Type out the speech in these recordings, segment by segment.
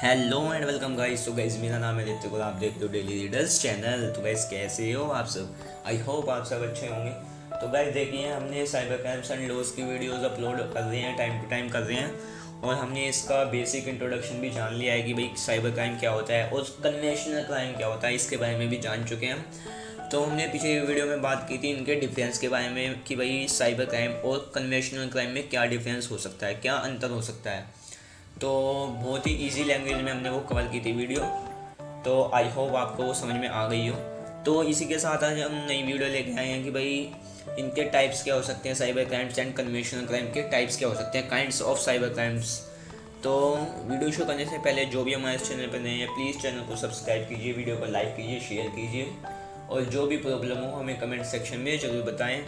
Hello and welcome guys. तो guys मेरा नाम है ऋतिक और आप देखते हो डेली रीडर्स चैनल। तो गाइस कैसे हो आप सब? आई होप आप सब अच्छे होंगे। तो गाइस देखिए, हमने साइबर क्राइम्स एंड लॉस की वीडियोस अपलोड कर रहे हैं, टाइम टू टाइम कर रहे हैं, और हमने इसका बेसिक इंट्रोडक्शन भी जान लिया है कि भाई साइबर क्राइम क्या होता है और कन्वेंशनल क्राइम क्या होता है, इसके बारे में भी जान चुके हैं हम। तो हमने पिछले वीडियो में बात की थी इनके डिफरेंस के बारे में कि भाई साइबर क्राइम और कन्वेंशनल क्राइम में क्या डिफरेंस हो सकता है, क्या अंतर हो सकता है। तो बहुत ही इजी लैंग्वेज में हमने वो कवर की थी वीडियो। तो आई होप आपको वो समझ में आ गई हो। तो इसी के साथ आज हम नई वीडियो लेके आए हैं कि भाई इनके टाइप्स क्या हो सकते हैं, cyber crimes and conventional crime के टाइप्स क्या हो सकते हैं, काइंड्स ऑफ साइबर क्राइम्स। तो वीडियो शुरू करने से पहले जो भी हमारे चैनल पर नए हैं प्लीज़ चैनल को सब्सक्राइब कीजिए, वीडियो को लाइक कीजिए, शेयर कीजिए, और जो भी प्रॉब्लम हो हमें कमेंट सेक्शन में ज़रूर बताएं।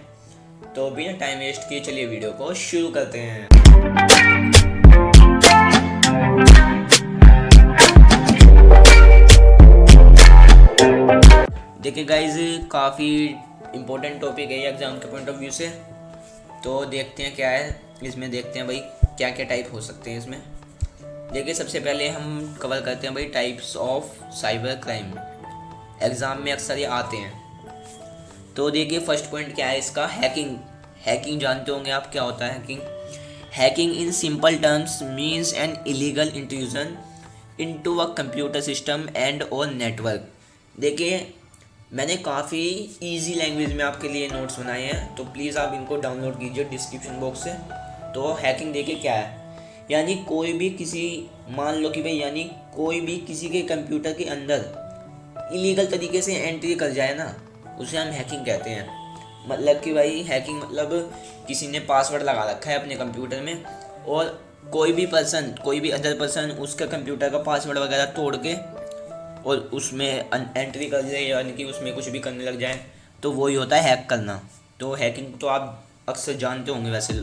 तो बिना टाइम वेस्ट किए चलिए वीडियो को शुरू करते हैं। देखिए गाइज, काफ़ी इम्पोर्टेंट टॉपिक है एग्ज़ाम के पॉइंट ऑफ व्यू से। तो देखते हैं क्या है इसमें, देखते हैं भाई क्या क्या टाइप हो सकते हैं इसमें। देखिए सबसे पहले हम कवर करते हैं भाई types of cyber crime. Exam में अक्सर ये आते हैं। तो देखिए फर्स्ट पॉइंट क्या है इसका, हैकिंग। हैकिंग जानते होंगे आप, क्या होता है hacking? Hacking in simple terms means an illegal intrusion into a computer system and और नेटवर्क। देखिए मैंने काफ़ी इजी लैंग्वेज में आपके लिए नोट्स बनाए हैं, तो प्लीज़ आप इनको डाउनलोड कीजिए डिस्क्रिप्शन बॉक्स से। तो हैकिंग देखिए क्या है, यानी कोई भी किसी, मान लो कि भाई यानी कोई भी किसी के कंप्यूटर के अंदर इलीगल तरीके से एंट्री कर जाए ना, उसे हम हैकिंग कहते हैं। मतलब कि भाई हैकिंग मतलब किसी ने पासवर्ड लगा रखा है अपने कंप्यूटर में, और कोई भी पर्सन, कोई भी अदर पर्सन उसका कंप्यूटर का पासवर्ड वगैरह तोड़ के और उसमें एंट्री कर जाए, यानी कि उसमें कुछ भी करने लग जाए, तो वही होता है हैक करना। तो हैकिंग तो आप अक्सर जानते होंगे वैसे।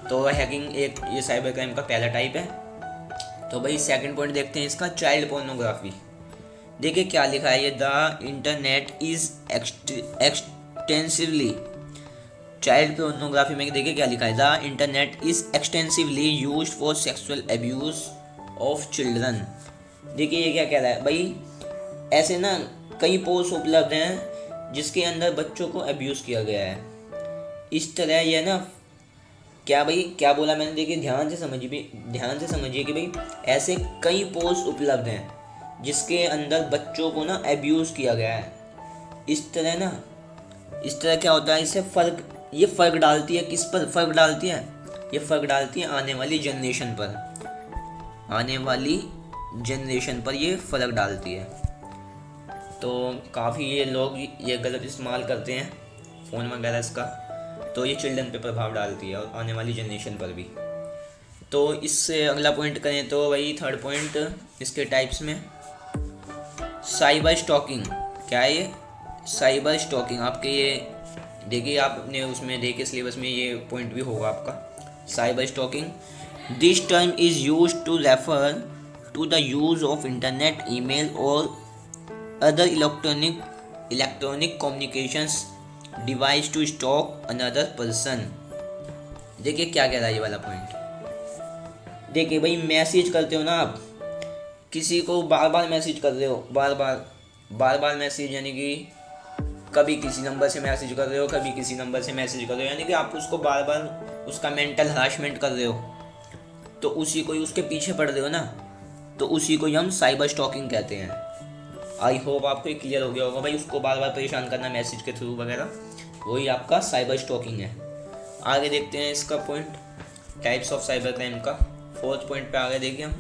तो हैकिंग एक ये साइबर क्राइम का पहला टाइप है। तो भाई सेकंड पॉइंट देखते हैं इसका, चाइल्ड पोर्नोग्राफी। देखिए क्या लिखा है ये, the internet is extensively, child pornography में देखिए क्या लिखा है, the internet is extensively used for sexual abuse of children. देखिए ये क्या कह रहा है भाई, ऐसे ना कई पोस्ट उपलब्ध हैं जिसके अंदर बच्चों को अब्यूज़ किया गया है। इस तरह यह ना, क्या भाई क्या बोला मैंने, देखिए ध्यान से समझिए कि भाई ऐसे कई पोस्ट उपलब्ध हैं जिसके अंदर बच्चों को ना अब्यूज़ किया गया है। इस तरह क्या होता है, इससे ये फ़र्क डालती है, किस पर फ़र्क डालती है? ये फ़र्क डालती है आने वाली जनरेशन पर, आने वाली जनरेशन पर ये फ़र्क डालती है। तो काफ़ी ये लोग ये गलत इस्तेमाल करते हैं फ़ोन वगैरह इसका, तो ये चिल्ड्रन पे प्रभाव डालती है और आने वाली जनरेशन पर भी। तो इससे अगला पॉइंट करें तो वही थर्ड पॉइंट इसके टाइप्स में, साइबर स्टॉकिंग। क्या है ये साइबर स्टॉकिंग? आपके ये देखिए, आप अपने उसमें देखिए सिलेबस में ये पॉइंट भी होगा आपका, cyber stalking. This term is use to refer to the use of internet, email or other electronic communications device to stalk another person। देखिए क्या कह रहा है ये वाला पॉइंट। देखिए भाई मैसेज करते हो ना आप, किसी को बार बार मैसेज कर रहे हो, बार बार मैसेज, यानी कि कभी किसी नंबर से मैसेज कर रहे हो, कभी किसी नंबर से मैसेज कर रहे हो, यानी कि आप उसको बार बार उसका मेंटल हरासमेंट कर रहे हो, तो उसी को ही उसके पीछे पड़ रहे हो ना, तो उसी को ही हम साइबर स्टॉकिंग कहते हैं। आई होप आपको क्लियर हो गया होगा भाई, उसको बार बार परेशान करना मैसेज के थ्रू वगैरह, वही आपका साइबर स्टॉकिंग है। आगे देखते हैं इसका point, types of cyber crime का फोर्थ पॉइंट पे आगे देखिए हम,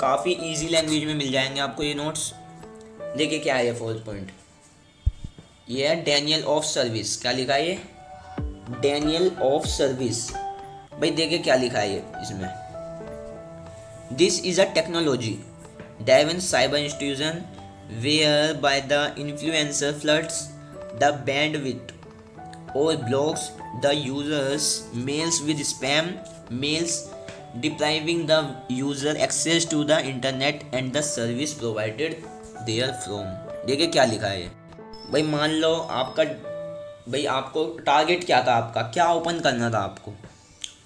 काफ़ी इजी लैंग्वेज में मिल जाएंगे आपको ये नोट्स। देखिए क्या है ये फोर्थ पॉइंट, ये है डेनियल ऑफ सर्विस। क्या लिखा है ये, डेनियल ऑफ सर्विस। भाई देखिए क्या लिखा है ये इसमें, this is a technology driven cyber intrusion whereby the influencer floods the bandwidth or blocks the user's mails with spam mails, depriving the user access to the internet and the service provided therefrom। देखिए क्या लिखा है भाई, मान लो आपका भाई, आपको target क्या था, आपका क्या ओपन करना था आपको,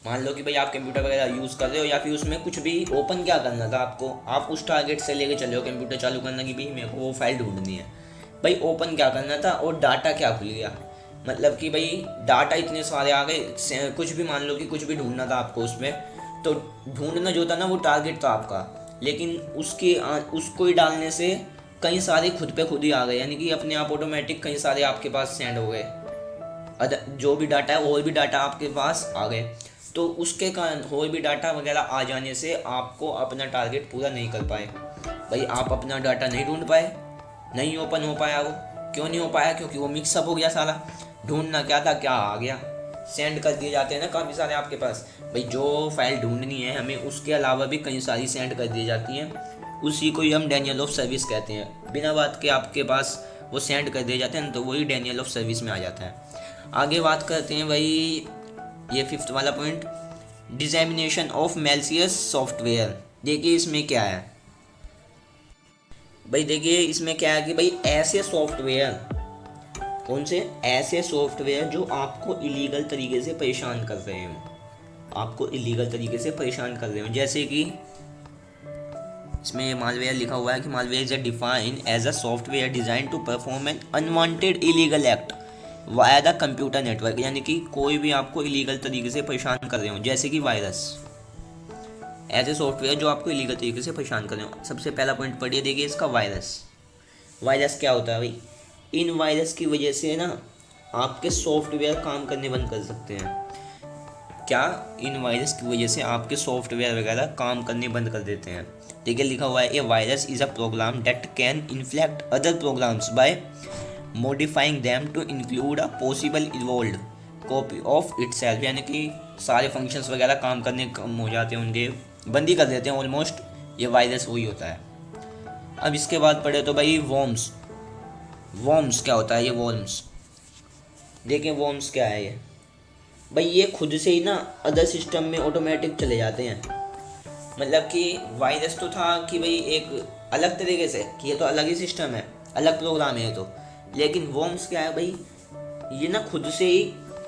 मान लो कि भाई आप कंप्यूटर वगैरह यूज़ कर रहे हो या फिर उसमें कुछ भी ओपन क्या करना था आपको, आप उस टारगेट से लेके चले हो कंप्यूटर चालू करना कि भाई मेरे को वो फाइल ढूंढनी है, भाई ओपन क्या करना था और डाटा क्या खुल गया। मतलब कि भाई डाटा इतने सारे आ गए, कुछ भी मान लो कि कुछ भी ढूंढना था आपको उसमें, तो ढूंढना जो था ना वो टारगेट था आपका, लेकिन उसको ही डालने से कई सारे खुद पे खुद ही आ गए, यानी कि अपने आप ऑटोमेटिक कई सारे आपके पास सेंड हो गए, जो भी डाटा है और भी डाटा आपके पास आ गए। तो उसके कारण और भी डाटा वगैरह आ जाने से आपको अपना टारगेट पूरा नहीं कर पाए, भाई आप अपना डाटा नहीं ढूंढ पाए, नहीं ओपन हो पाया वो। क्यों नहीं हो पाया? क्योंकि वो मिक्सअप हो गया सारा, ढूंढना क्या था क्या आ गया, सेंड कर दिए जाते हैं ना काफ़ी सारे आपके पास, भाई जो फाइल ढूंढनी है हमें उसके अलावा भी कई सारी सेंड कर दी जाती हैं, उसी को ही हम डेनियल ऑफ सर्विस कहते हैं, बिना बात के आपके पास वो सेंड कर दिए जाते हैं, तो वही डेनियल ऑफ सर्विस में आ जाता है। आगे बात करते हैं भाई, ये फिफ्थ वाला पॉइंट, डिसएमिनेशन ऑफ मैलिशियस सॉफ्टवेयर। देखिए इसमें क्या है भाई, देखिए इसमें क्या है कि भाई ऐसे सॉफ्टवेयर, कौन से ऐसे सॉफ्टवेयर जो आपको इलीगल तरीके से परेशान कर रहे हो, आपको इलीगल तरीके से परेशान कर रहे हो, जैसे कि इसमें मालवेयर लिखा हुआ है कि malware is defined as a software design to perform an unwanted illegal act via the computer network, यानी कि कोई भी आपको इलीगल तरीके से परेशान कर रहे हो, जैसे कि वायरस, ऐसे सॉफ्टवेयर जो आपको इलीगल तरीके से परेशान कर रहे हो। सबसे पहला पॉइंट पढ़िए, देखिए इसका वायरस। वायरस क्या होता है भाई? इन वायरस की वजह से ना आपके सॉफ्टवेयर काम करने बंद कर सकते हैं। क्या? इन वायरस की वजह से आपके सॉफ्टवेयर वगैरह काम करने बंद कर देते हैं। देखिए लिखा हुआ है, a virus is a program that can inflect other programs by modifying them to include a possible evolve copy of itself, यानी कि सारे फंक्शंस वगैरह काम करने कम हो जाते हैं उनके, बंद ही कर देते हैं ऑलमोस्ट, ये वायरस वही होता है। अब इसके बाद पढ़े तो भाई वॉर्म्स। वॉर्म्स क्या होता है? ये वॉर्म्स, देखें वॉर्म्स क्या है ये भाई, ये खुद से ही ना अदर सिस्टम में ऑटोमेटिक चले जाते हैं। मतलब कि वायरस तो था कि भाई एक अलग तरीके से कि ये तो अलग ही सिस्टम है, अलग प्रोग्राम है ये तो, लेकिन वॉर्म्स क्या है भाई, ये ना खुद से ही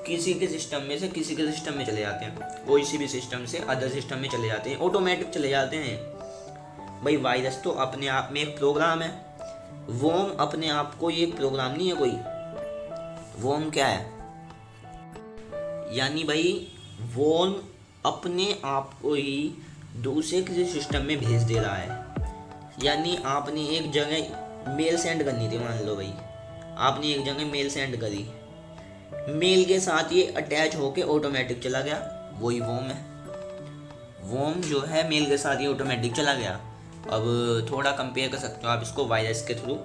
किसी के सिस्टम में से किसी के सिस्टम में चले जाते हैं, कोई सी भी सिस्टम से अदर सिस्टम में चले जाते हैं, ऑटोमेटिक चले जाते हैं। भाई वायरस तो अपने आप में एक प्रोग्राम है, वॉर्म अपने आप को ये प्रोग्राम नहीं है कोई। वॉर्म क्या है? यानी भाई वॉर्म अपने आप को ही दूसरे किसी सिस्टम में भेज दे रहा है। यानी आपने एक जगह मेल सेंड करनी थी, मान लो भाई आपने एक जगह मेल सेंड करी, मेल के साथ ये अटैच होके ऑटोमेटिक चला गया, वही वॉर्म है। वॉर्म जो है मेल के साथ ये ऑटोमेटिक चला गया। अब थोड़ा कंपेयर कर सकते हो आप इसको वायरस के थ्रू,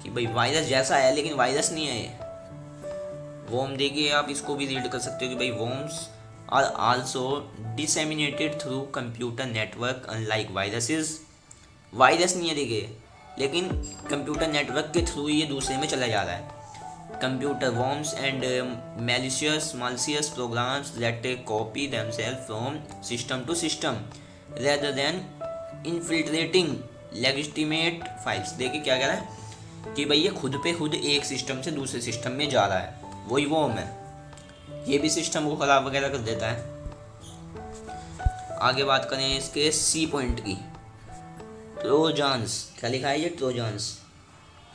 कि भाई वायरस जैसा है लेकिन वायरस नहीं है ये। वॉर्म देखिए आप इसको भी रीड कर सकते हो कि भाई worms are also disseminated through computer network unlike viruses. Virus नहीं है देखिए, लेकिन कंप्यूटर नेटवर्क के थ्रू ये दूसरे में चला जा रहा है। Computer worms and malicious programs that copy themselves from system to system rather than infiltrating legitimate files। देखिए क्या कह रहा है कि भाई ये खुद पे खुद एक सिस्टम से दूसरे सिस्टम में जा रहा है, वही वॉर्म है, ये भी सिस्टम को ख़राब वगैरह कर देता है। आगे बात करें इसके सी पॉइंट की, ट्रोजान्स। क्या लिखा है ये? ट्रोजान्स,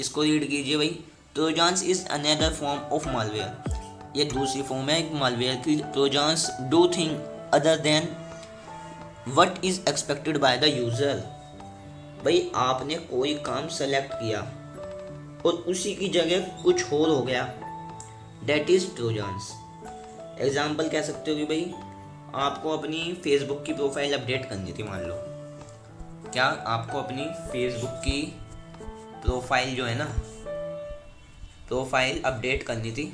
इसको रीड कीजिए भाई। Trojans is another form of malware, ये दूसरी फॉर्म है एक मालवेयर की। Trojans do thing other than what is expected by the user. भाई आपने कोई काम सेलेक्ट किया और उसी की जगह कुछ और हो गया, डेट इज ट्रोजान्स। एग्जाम्पल कह सकते हो कि भाई आपको अपनी फेसबुक की प्रोफाइल अपडेट करनी थी, मान लो, क्या आपको अपनी फेसबुक की प्रोफाइल जो है ना, प्रोफाइल अपडेट करनी थी,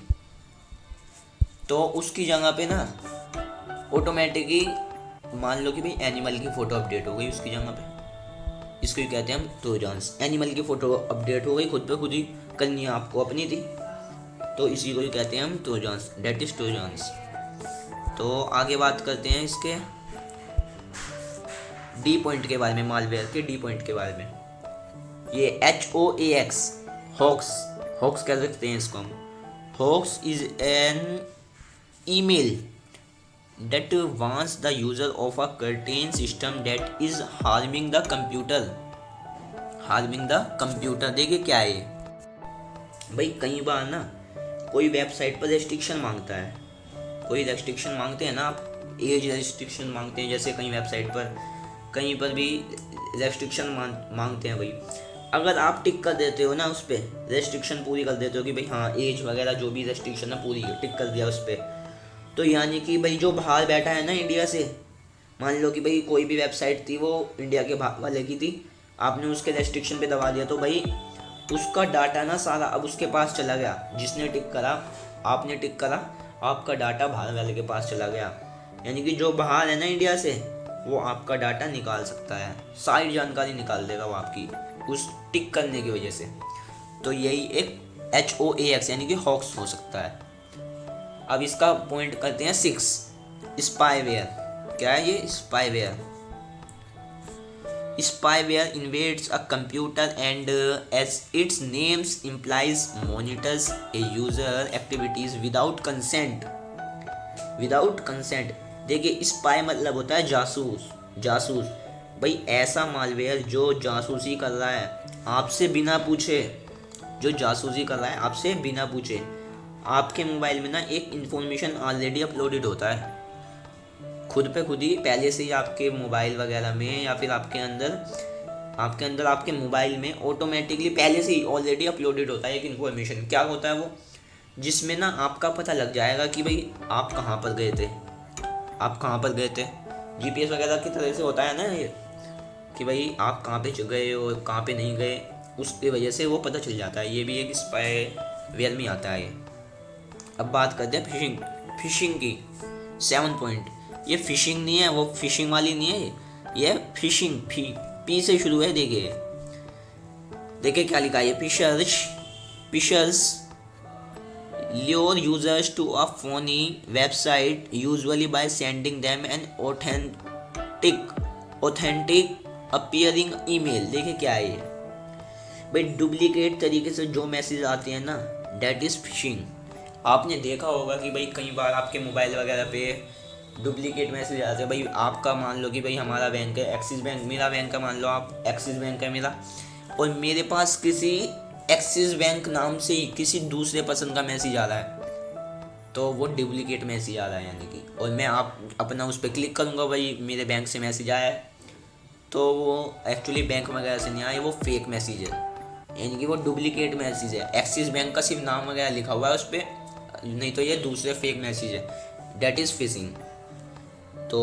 तो उसकी जगह पे ना ऑटोमेटिकली मान लो कि भाई एनिमल की फ़ोटो अपडेट हो गई उसकी जगह पे, इसको ही कहते हैं हम ट्रोजान्स। एनिमल की फ़ोटो अपडेट हो गई, खुद पे खुद ही करनी है आपको अपनी थी, तो इसी को ही कहते हैं हम ट्रोजान्स, डेट इज ट्रोजान्स। तो आगे बात करते हैं इसके डी पॉइंट के बारे में, मालवेयर के डी पॉइंट के बारे में। ये HOAX, हॉक्स, हॉक्स कह सकते हैं इसको हम। Hoax is an email that warns the user of a certain system that is harming the computer, harming the computer. देखिए क्या है ये भाई, कई बार ना कोई वेबसाइट पर रेस्ट्रिक्शन मांगता है, कोई रेस्ट्रिक्शन मांगते हैं ना आप, एज रेस्ट्रिक्शन मांगते हैं, जैसे कई वेबसाइट पर कहीं पर भी रेस्ट्रिक्शन मांगते हैं भाई। अगर आप टिक कर देते हो ना उस पर, रेस्ट्रिक्शन पूरी कर देते हो कि भाई हाँ एज वगैरह जो भी रेस्ट्रिक्शन है पूरी टिक कर दिया उस पर, तो यानी कि भाई जो बाहर बैठा है ना इंडिया से, मान लो कि भाई कोई भी वेबसाइट थी वो इंडिया के बाहर वाले की थी, आपने उसके रेस्ट्रिक्शन पे दबा दिया, तो भाई उसका डाटा ना सारा अब उसके पास चला गया। जिसने टिक करा, आपने टिक करा, आपका डाटा बाहर वाले के पास चला गया। यानी कि जो बाहर है ना इंडिया से, वो आपका डाटा निकाल सकता है, सारी जानकारी निकाल देगा वो आपकी उस टिक करने की वजह से। तो यही एक HOAX यानी कि हॉक्स हो सकता है। अब इसका पॉइंट करते हैं 6, स्पाईवेयर। क्या है ये spyware? Spyware invades a computer and, as its name implies, monitors a user activities without consent. Without consent। देखिए स्पाई मतलब होता है जासूस, जासूस। भाई ऐसा मालवेयर जो जासूसी कर रहा है आपसे बिना पूछे, जो जासूसी कर रहा है आपसे बिना पूछे। आपके मोबाइल में ना एक इंफॉर्मेशन ऑलरेडी अपलोडेड होता है, खुद पे खुद ही पहले से ही आपके मोबाइल वगैरह में, या फिर आपके अंदर आपके मोबाइल में ऑटोमेटिकली पहले से ही ऑलरेडी अपलोडेड होता है एक इन्फॉर्मेशन। क्या होता है वो? जिसमें ना आपका पता लग जाएगा कि भाई आप कहाँ पर गए थे, आप कहाँ पर गए थे। GPS वगैरह की तरह से होता है ना ये, कि भाई आप कहाँ पे गए हो, कहाँ पे नहीं गए, उसकी वजह से वो पता चल जाता है। ये भी एक स्पाईवेयर में आता है ये। अब बात करते हैं फिशिंग, फिशिंग की 7 पॉइंट। ये फिशिंग नहीं है, वो फिशिंग वाली नहीं है ये फिशिंग, पी से शुरू है। देखिए क्या लिखा है ये, fishers lure users to a phony website usually by sending them an authentic appearing email। देखिए क्या है ये भाई, डुप्लीकेट तरीके से जो मैसेज आते हैं ना, दैट इज फिशिंग। आपने देखा होगा कि भाई कई बार आपके मोबाइल वगैरह पे डुप्लीकेट मैसेज आते हैं। भाई आपका मान लो कि भाई हमारा बैंक है एक्सिस बैंक, मेरा बैंक का मान लो आप एक्सिस बैंक है मेरा, और मेरे पास किसी एक्सिस बैंक नाम से ही किसी दूसरे पर्सन का मैसेज आ रहा है, तो वो डुप्लीकेट मैसेज आ रहा है यानी कि, और मैं आप अपना उस पर क्लिक करूँगा भाई मेरे बैंक से मैसेज आया है, तो वो एक्चुअली बैंक वगैरह से नहीं आया, वो फेक मैसेज है, यानी कि वो डुप्लीकेट मैसेज है। एक्सिस बैंक का सिर्फ नाम वगैरह लिखा हुआ है उस पर, नहीं तो ये दूसरे फेक मैसेज है, डेट इज़ फिशिंग। तो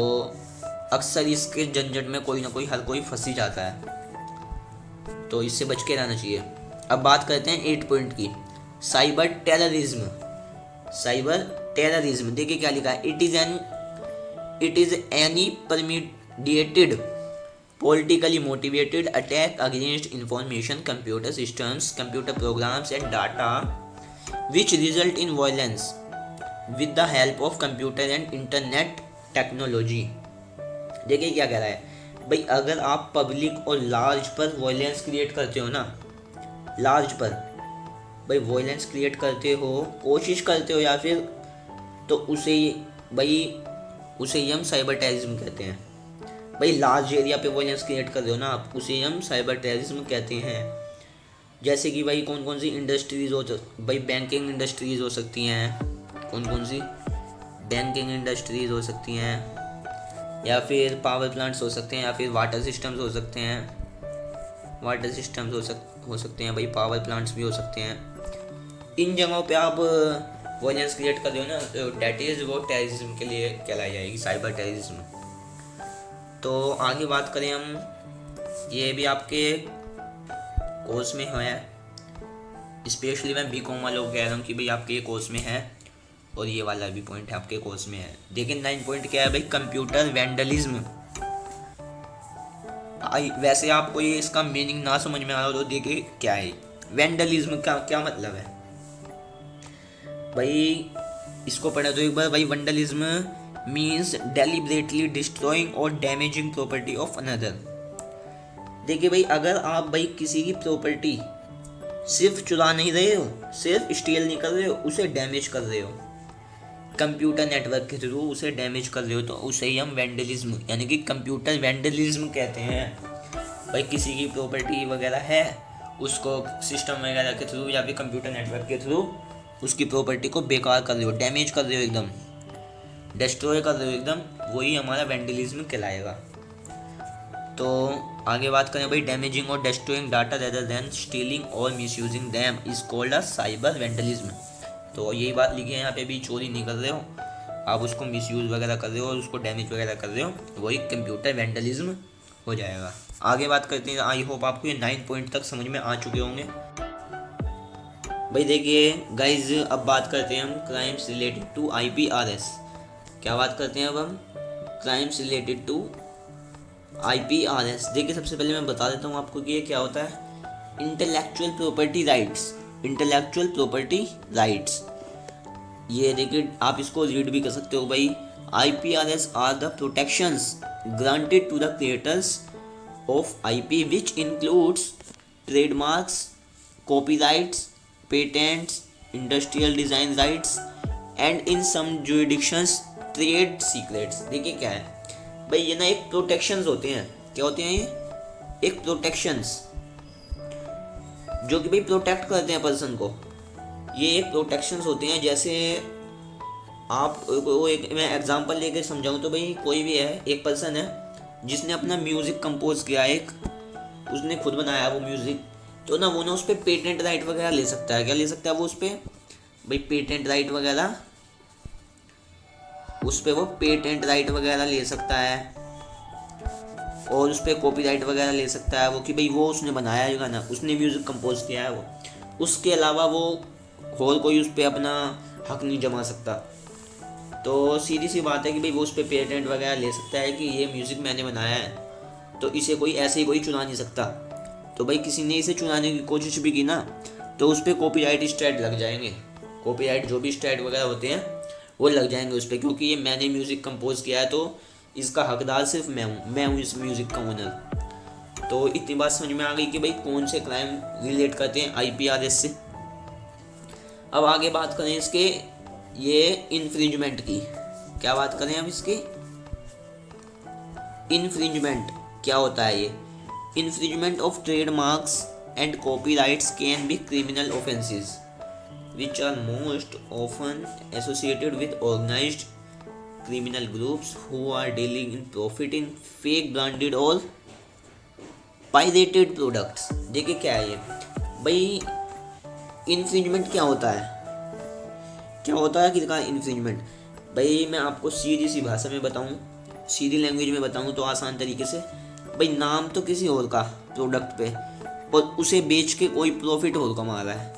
अक्सर इसके झंझट में कोई ना कोई हर कोई फंस ही जाता है, तो इससे बच के रहना चाहिए। अब बात करते हैं 8 पॉइंट की, साइबर टेररिज्म। साइबर टेररिज्म देखिए क्या लिखा है, it is any premeditated politically motivated attack against information, computer systems, computer programs and data which result in violence with the help of computer and internet technology। देखिए क्या कह रहा है भाई, अगर आप पब्लिक और लार्ज पर वायलेंस क्रिएट करते हो ना, लार्ज पर भाई वायलेंस क्रिएट करते हो, कोशिश करते हो या फिर, तो उसे ही हम साइबर टेररिज्म कहते हैं। भाई लार्ज एरिया पे वायलेंस क्रिएट कर रहे हो ना आप, उसे हम साइबर टेररिज्म कहते हैं। जैसे कि भाई कौन कौन सी इंडस्ट्रीज हो, भाई बैंकिंग इंडस्ट्रीज हो सकती हैं, कौन कौन सी बैंकिंग इंडस्ट्रीज हो सकती हैं, या फिर पावर प्लांट्स हो सकते हैं, या फिर वाटर सिस्टम्स हो सकते हैं, वाटर सिस्टम्स हो सकते हैं भाई, पावर प्लांट्स भी हो सकते हैं। इन जगहों पे आप वायलेंस क्रिएट कर रहे हो ना, तो डेट इज़ वो टेररिज्म के लिए कहलाई जाएगी, साइबर टेररिज्म। तो आगे बात करें हम, ये भी आपके कोर्स में है, स्पेशली मैं बीकॉम वालों को कह रहा हूँ कि भाई आपके ये कोर्स में है, और ये वाला भी पॉइंट है आपके कोर्स में है। देखिए 9 पॉइंट क्या है भाई, कंप्यूटर वैंडलिज्म। वैसे आपको ये इसका मीनिंग ना समझ में आ रहा हो तो देखिए क्या है वैंडलिज्म, क्या मतलब है भाई, इसको पढ़ा तो एक बार भाई। वैंडलिज्म मीन्स डेलिबरेटली डिस्ट्रॉइंग और डैमेजिंग प्रॉपर्टी ऑफ अनदर। देखिए भाई, अगर आप भाई किसी की प्रॉपर्टी सिर्फ चुरा नहीं रहे हो, सिर्फ स्टील नहीं कर रहे हो, उसे डैमेज कर रहे हो, कंप्यूटर नेटवर्क के थ्रू उसे डैमेज कर रहे हो तो उसे ही हम वेंडलिज्म यानी कि कंप्यूटर वेंडलिज्म कहते हैं। भाई किसी की प्रॉपर्टी वगैरह है, उसको सिस्टम वगैरह के थ्रू या फिर कंप्यूटर नेटवर्क के थ्रू उसकी प्रॉपर्टी को बेकार कर रहे हो, डैमेज कर रहे हो, एकदम डिस्ट्रॉय कर रहे हो एकदम, वही हमारा वेंडलिज्म कहलाएगा। तो आगे बात करें भाई, डैमेजिंग और destroying data rather than stealing और misusing them is called a cyber vandalism. तो यही बात लिखी है यहाँ पे भी, चोरी नहीं कर रहे हो आप, उसको मिसयूज वगैरह कर रहे हो और उसको डैमेज वगैरह कर रहे हो, वही कंप्यूटर वेंडलिज्म हो जाएगा। आगे बात करते हैं, आई होप आपको ये 9 पॉइंट तक समझ में आ चुके होंगे। भाई देखिए गाइज, अब बात करते हैं हम क्राइम्स रिलेटेड टू IPRS। क्या बात करते हैं अब हम? Crimes related to IPRS। देखिए सबसे पहले मैं बता देता हूँ आपको कि ये क्या होता है। Intellectual property rights, intellectual property rights, ये देखिए आप इसको रीड भी कर सकते हो भाई। IPRS are the protections granted to the creators of IP which includes trademarks, copyrights, patents, industrial design rights and in some jurisdictions trade secrets. देखिए क्या है भाई, ये ना एक प्रोटेक्शंस होते हैं। क्या होते हैं ये? एक प्रोटेक्शंस जो कि भाई प्रोटेक्ट करते हैं पर्सन को। ये एक प्रोटेक्शंस होते हैं। जैसे आप को एक मैं एग्जांपल लेकर समझाऊं तो भाई, कोई भी है, एक पर्सन है जिसने अपना म्यूज़िक कंपोज किया, एक उसने खुद बनाया वो म्यूज़िक, तो ना वो ना उस पर पेटेंट राइट वगैरह ले सकता है। क्या ले सकता है वो उस पर? भाई पेटेंट राइट वगैरह, उस पर वो पेटेंट राइट वगैरह ले सकता है और उस पर कॉपीराइट वगैरह ले सकता है वो, कि भाई वो उसने बनाया है गाना, उसने म्यूज़िक कंपोज किया है वो। उसके अलावा वो और कोई उस पर अपना हक नहीं जमा सकता। तो सीधी सी बात है कि भाई वो उस पर पेटेंट वगैरह ले सकता है कि ये म्यूज़िक मैंने बनाया है, तो इसे कोई ऐसे ही कोई चुरा नहीं सकता। तो भाई किसी ने इसे चुराने की कोशिश भी की ना, तो उस पर कॉपीराइट स्ट्राइक लग जाएंगे। कॉपीराइट जो भी स्ट्राइक वगैरह होते हैं वो लग जाएंगे उस पर, क्योंकि ये मैंने म्यूज़िक कंपोज किया है तो इसका हकदार सिर्फ मैं हूँ इस म्यूज़िक का ओनर। तो इतनी बात समझ में आ गई कि भाई कौन से क्राइम रिलेट करते हैं IPRS से। अब आगे बात करें इसके ये इन्फ्रिंजमेंट की। क्या बात करें अब इसकी? इन्फ्रिंजमेंट क्या होता है ये? Infringement of trademarks and copyrights can be criminal offences which are most often associated with organized criminal groups who are dealing in profiting fake branded or pirated products। देखिए क्या है ये भाई, इन्फ्रिंजमेंट क्या होता है? क्या होता है किसका इन्फ्रिंजमेंट? भाई मैं आपको सीधी सी भाषा में बताऊं, सीधी लैंग्वेज में बताऊं तो आसान तरीके से, भाई नाम तो किसी और का प्रोडक्ट पे और उसे बेच के कोई प्रॉफिट और कमा रहा है,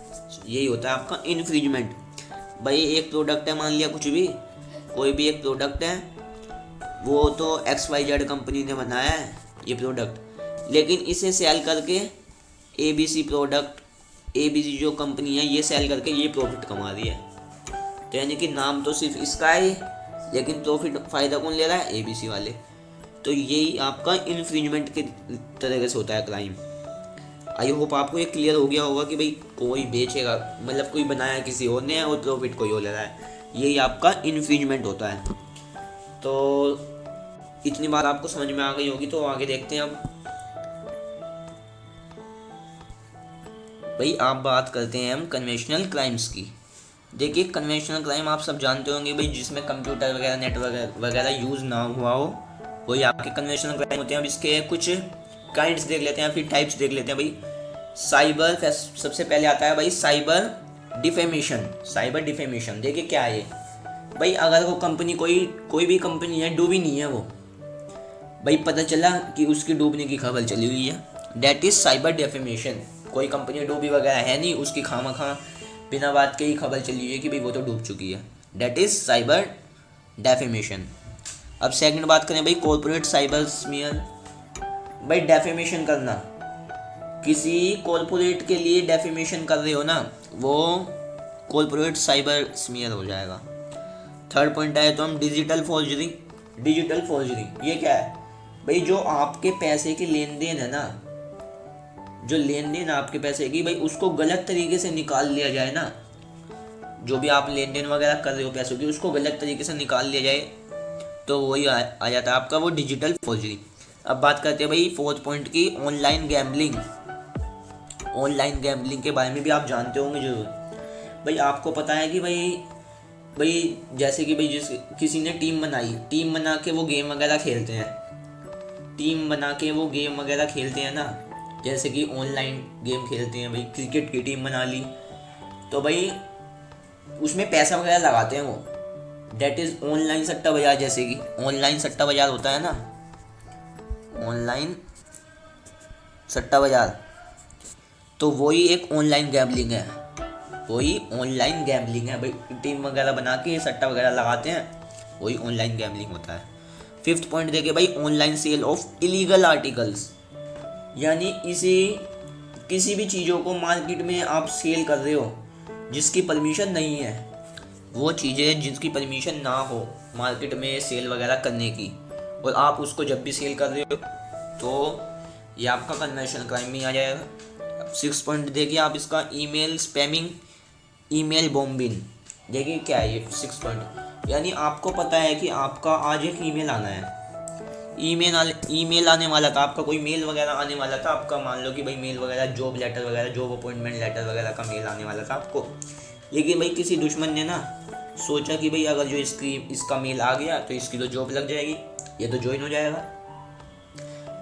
यही होता है आपका इन्फ्रिंजमेंट। भाई एक प्रोडक्ट है, मान लिया कुछ भी, कोई भी एक प्रोडक्ट है, वो तो XYZ कंपनी ने बनाया है ये प्रोडक्ट, लेकिन इसे सेल करके ABC प्रोडक्ट, ABC जो कंपनी है ये सेल करके ये प्रॉफिट कमा रही है। तो यानी कि नाम तो सिर्फ इसका है, लेकिन प्रॉफिट फ़ायदा कौन ले रहा है? ABC वाले। तो यही आपका इन्फ्रिंजमेंट के तरीके से होता है क्राइम। आई होप आपको ये क्लियर हो गया होगा कि भाई कोई बेचेगा, मतलब कोई बनाया किसी और ने और प्रॉफिट कोई और ले रहा है, यही आपका इन्फ्रिंजमेंट होता है। तो इतनी बात आपको समझ में आ गई होगी, तो आगे देखते हैं। अब भाई आप बात करते हैं हम कन्वेंशनल क्राइम्स की। देखिए कन्वेंशनल क्राइम आप सब जानते होंगे भाई, जिसमें कंप्यूटर वगैरह नेटवर्क वगैरह यूज़ ना हुआ हो, वही आपके कन्वेंशनल क्राइम होते हैं। अब इसके कुछ काइंड्स देख लेते हैं, फिर टाइप्स देख लेते हैं भाई। साइबर, सबसे पहले आता है भाई साइबर डिफेमेशन। साइबर डिफेमेशन देखिए क्या है ये भाई, अगर वो कंपनी कोई भी कंपनी है, डूबी नहीं है वो, भाई पता चला कि उसकी डूबने की खबर चली हुई है, डेट इज साइबर डिफेमेशन। कोई कंपनी डूबी वगैरह है नहीं, उसकी खामखा बिना बात के ही खबर चली हुई है कि भाई वो तो डूब चुकी है, डेट इज साइबर डेफेमेशन। अब सेकंड बात करें भाई कॉर्पोरेट साइबर स्मीयर। भाई डेफेमेशन करना, किसी कॉर्पोरेट के लिए डेफेमेशन कर रहे हो ना, वो कॉर्पोरेट साइबर स्मीयर हो जाएगा। थर्ड पॉइंट आए तो हम डिजिटल फॉर्जरी। डिजिटल फॉर्जरी ये क्या है भाई, जो आपके पैसे की लेन देन है ना, जो लेन देन आपके पैसे की, भाई उसको गलत तरीके से निकाल लिया जाए ना, जो भी आप लेन देन वगैरह कर रहे हो पैसों की, उसको गलत तरीके से निकाल लिया जाए तो वही आ जाता है आपका वो डिजिटल फॉर्जरी। अब बात करते हैं भाई फोर्थ पॉइंट की, ऑनलाइन गैम्बलिंग। ऑनलाइन गैम्बलिंग के बारे में भी आप जानते होंगे जरूर। भाई आपको पता है कि भाई जैसे कि भाई जिस किसी ने टीम बना के वो गेम वगैरह खेलते हैं, टीम बना के वो गेम वगैरह खेलते हैं ना, जैसे कि ऑनलाइन गेम खेलते हैं भाई, क्रिकेट की टीम बना ली तो भाई उसमें पैसा वगैरह लगाते हैं वो, डेट इज़ ऑनलाइन सट्टा बाजार। जैसे कि ऑनलाइन सट्टा बाजार होता है ना, ऑनलाइन सट्टा बाजार, तो वही एक ऑनलाइन गैम्बलिंग है, वही ऑनलाइन गैम्बलिंग है भाई। टीम वगैरह बना के सट्टा वगैरह लगाते हैं, वही ऑनलाइन गैम्बलिंग होता है। फिफ्थ पॉइंट देखिए भाई, online sale of illegal articles, यानी किसी भी चीज़ों को मार्केट में आप सेल कर रहे हो जिसकी परमिशन नहीं है, वो चीज़ें जिसकी परमिशन ना हो मार्केट में सेल वगैरह करने की, और आप उसको जब भी सेल कर रहे हो तो ये आपका कन्वर्शन क्राइम में आ जाएगा। अब 6 पॉइंट देखिए आप इसका, ईमेल स्पैमिंग, ईमेल बॉम्बिंग। देखिए क्या है ये 6 पॉइंट, यानी आपको पता है कि आपका आज एक ईमेल आना है, ईमेल आने वाला था, आपका कोई मेल वगैरह आने वाला था आपका, मान लो कि भाई मेल वगैरह, जॉब लेटर वगैरह, जॉब अपॉइंटमेंट लेटर वगैरह का मेल आने वाला था आपको, लेकिन भाई किसी दुश्मन ने ना सोचा कि भाई अगर जो इसका मेल आ गया तो इसकी तो जॉब लग जाएगी, ये तो ज्वाइन हो जाएगा।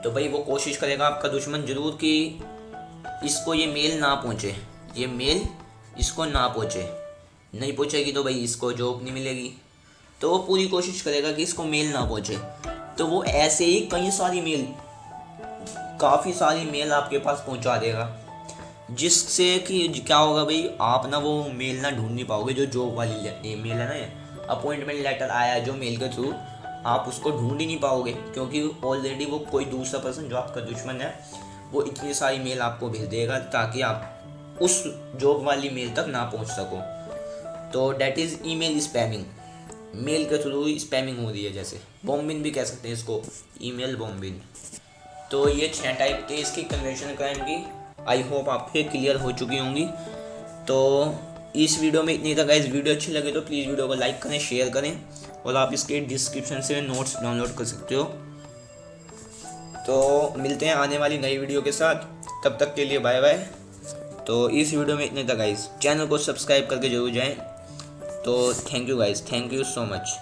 तो भाई वो कोशिश करेगा आपका दुश्मन जरूर कि इसको ये मेल ना पहुँचे, ये मेल इसको ना पहुँचे, नहीं पहुँचेगी तो भाई इसको जॉब नहीं मिलेगी, तो वो पूरी कोशिश करेगा कि इसको मेल ना पहुँचे। तो वो ऐसे ही काफ़ी सारी मेल आपके पास पहुंचा देगा, जिससे कि क्या होगा भाई, आप ना वो मेल ना ढूंढ नहीं पाओगे, जो जॉब वाली मेल है ना, अपॉइंटमेंट लेटर आया है जो मेल के थ्रू, आप उसको ढूंढ ही नहीं पाओगे, क्योंकि ऑलरेडी वो कोई दूसरा पर्सन जो आपका दुश्मन है वो इतनी सारी मेल आपको भेज देगा ताकि आप उस जॉब वाली मेल तक ना पहुंच सको। तो that is email spamming, mail के थ्रू स्पैमिंग हो रही है, जैसे बॉम्बिंग भी कह सकते हैं इसको, ईमेल बॉम्बिंग। तो ये 6 टाइप थे इसकी कन्वर्शन क्राइम की। आई होप आपके क्लियर हो चुकी होंगी। तो इस वीडियो में इतनी तक। इस वीडियो अच्छी लगे तो प्लीज़ वीडियो को लाइक करें, शेयर करें, और आप इसके डिस्क्रिप्शन से नोट्स डाउनलोड कर सकते हो। तो मिलते हैं आने वाली नई वीडियो के साथ, तब तक के लिए बाय बाय। तो इस वीडियो में इतने तक गाइस, चैनल को सब्सक्राइब करके जरूर जाएं। तो thank you guys, thank you so much.